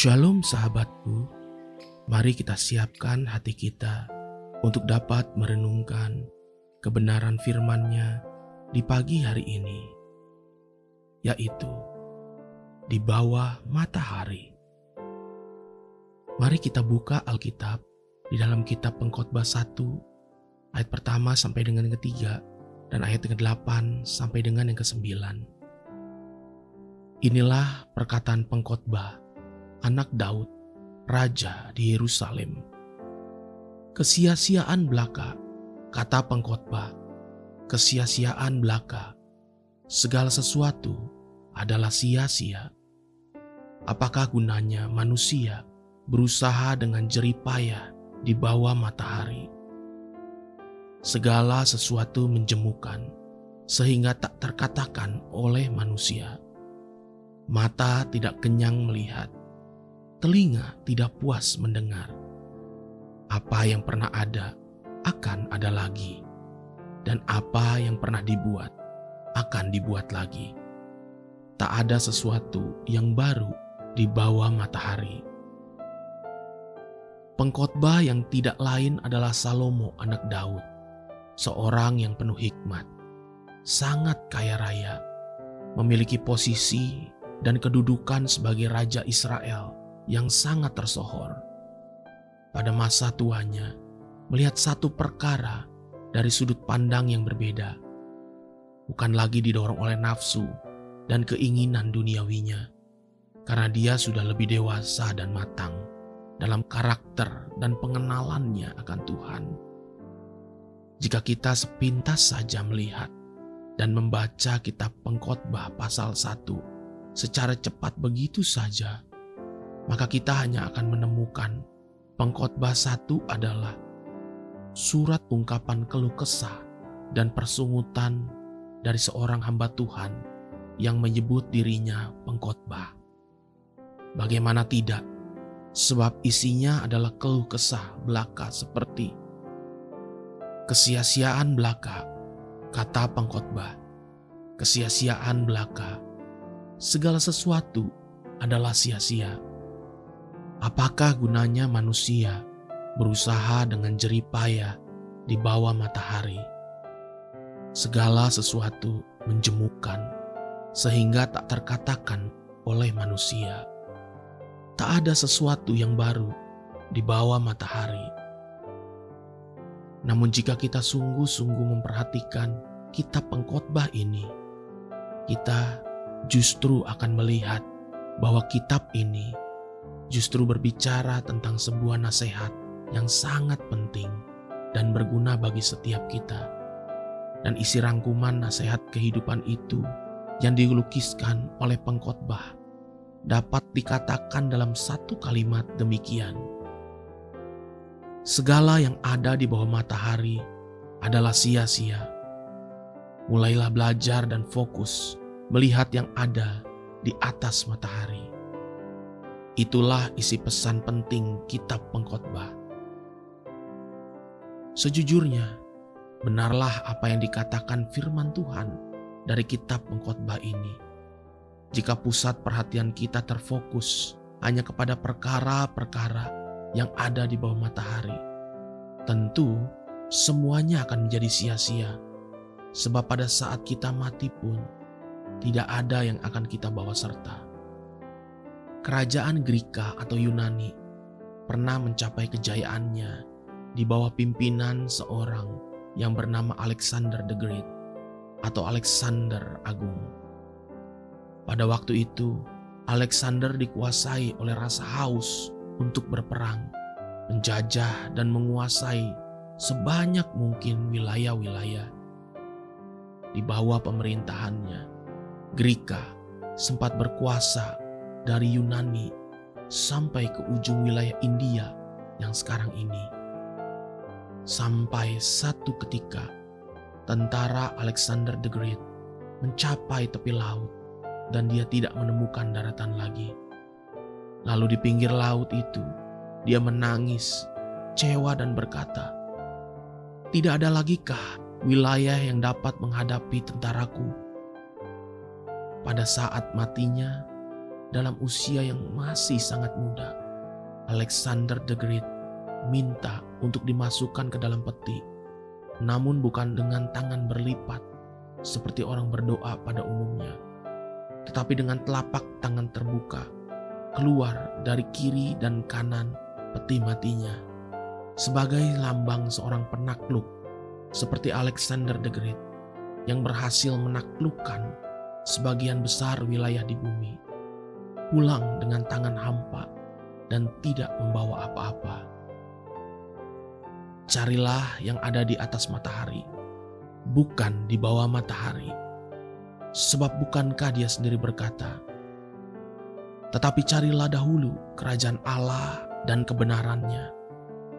Shalom sahabatku, mari kita siapkan hati kita untuk dapat merenungkan kebenaran firman-Nya di pagi hari ini, yaitu di bawah matahari. Mari kita buka Alkitab di dalam kitab Pengkhotbah 1, ayat pertama sampai dengan ketiga, dan ayat ke-8 sampai dengan yang ke-9. Inilah perkataan pengkhotbah anak Daud, raja di Yerusalem. Kesia-siaan belaka, kata pengkhotbah, kesia-siaan belaka. Segala sesuatu adalah sia-sia. Apakah gunanya manusia berusaha dengan jerih payah di bawah matahari? Segala sesuatu menjemukan sehingga tak terkatakan oleh manusia. Mata tidak kenyang melihat, telinga tidak puas mendengar. Apa yang pernah ada akan ada lagi, dan apa yang pernah dibuat akan dibuat lagi. Tak ada sesuatu yang baru di bawah matahari. Pengkhotbah yang tidak lain adalah Salomo anak Daud, seorang yang penuh hikmat, sangat kaya raya, memiliki posisi dan kedudukan sebagai raja Israel yang sangat tersohor. Pada masa tuanya, melihat satu perkara dari sudut pandang yang berbeda, bukan lagi didorong oleh nafsu dan keinginan duniawinya, karena dia sudah lebih dewasa dan matang dalam karakter dan pengenalannya akan Tuhan. Jika kita sepintas saja melihat dan membaca kitab Pengkhotbah pasal 1 secara cepat begitu saja, maka kita hanya akan menemukan Pengkhotbah 1 adalah surat ungkapan keluh kesah dan persungutan dari seorang hamba Tuhan yang menyebut dirinya pengkhotbah. Bagaimana tidak, sebab isinya adalah keluh kesah belaka seperti kesia-siaan belaka, kata pengkhotbah, kesia-siaan belaka. Segala sesuatu adalah sia-sia. Apakah gunanya manusia berusaha dengan jerih payah di bawah matahari? Segala sesuatu menjemukan sehingga tak terkatakan oleh manusia. Tak ada sesuatu yang baru di bawah matahari. Namun jika kita sungguh-sungguh memperhatikan kitab Pengkhotbah ini, kita justru akan melihat bahwa kitab ini justru berbicara tentang sebuah nasihat yang sangat penting dan berguna bagi setiap kita. Dan isi rangkuman nasihat kehidupan itu yang dilukiskan oleh pengkhotbah dapat dikatakan dalam satu kalimat demikian: segala yang ada di bawah matahari adalah sia-sia. Mulailah belajar dan fokus melihat yang ada di atas matahari. Itulah isi pesan penting kitab Pengkhotbah. Sejujurnya, benarlah apa yang dikatakan firman Tuhan dari kitab Pengkhotbah ini. Jika pusat perhatian kita terfokus hanya kepada perkara-perkara yang ada di bawah matahari, tentu semuanya akan menjadi sia-sia. Sebab pada saat kita mati pun, tidak ada yang akan kita bawa serta. Kerajaan Greka atau Yunani pernah mencapai kejayaannya di bawah pimpinan seorang yang bernama Alexander the Great atau Alexander Agung. Pada waktu itu, Alexander dikuasai oleh rasa haus untuk berperang, menjajah dan menguasai sebanyak mungkin wilayah-wilayah. Di bawah pemerintahannya, Greka sempat berkuasa dari Yunani sampai ke ujung wilayah India yang sekarang ini. Sampai satu ketika, tentara Alexander the Great mencapai tepi laut dan dia tidak menemukan daratan lagi. Lalu di pinggir laut itu, dia menangis, kecewa dan berkata, "Tidak ada lagikah wilayah yang dapat menghadapi tentaraku?" Pada saat matinya, dalam usia yang masih sangat muda, Alexander the Great minta untuk dimasukkan ke dalam peti, namun bukan dengan tangan berlipat seperti orang berdoa pada umumnya, tetapi dengan telapak tangan terbuka keluar dari kiri dan kanan peti matinya, sebagai lambang seorang penakluk seperti Alexander the Great yang berhasil menaklukkan sebagian besar wilayah di bumi, pulang dengan tangan hampa dan tidak membawa apa-apa. Carilah yang ada di atas matahari, bukan di bawah matahari. Sebab bukankah dia sendiri berkata, "Tetapi carilah dahulu kerajaan Allah dan kebenarannya,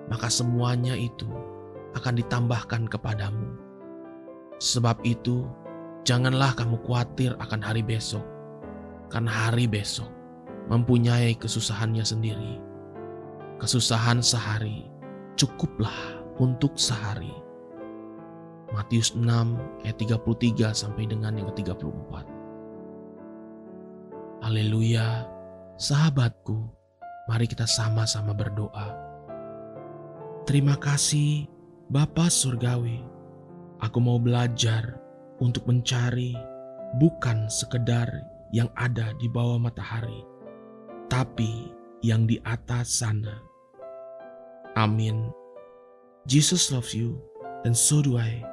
maka semuanya itu akan ditambahkan kepadamu." Sebab itu, janganlah kamu khawatir akan hari besok, karena hari besok mempunyai kesusahannya sendiri. Kesusahan sehari cukuplah untuk sehari. Matius 6 ayat 33 sampai dengan yang ke-34. Haleluya, sahabatku, mari kita sama-sama berdoa. Terima kasih Bapa Surgawi, aku mau belajar untuk mencari bukan sekedar yang ada di bawah matahari, tapi yang di atas sana. Amin. Jesus loves you, and so do I.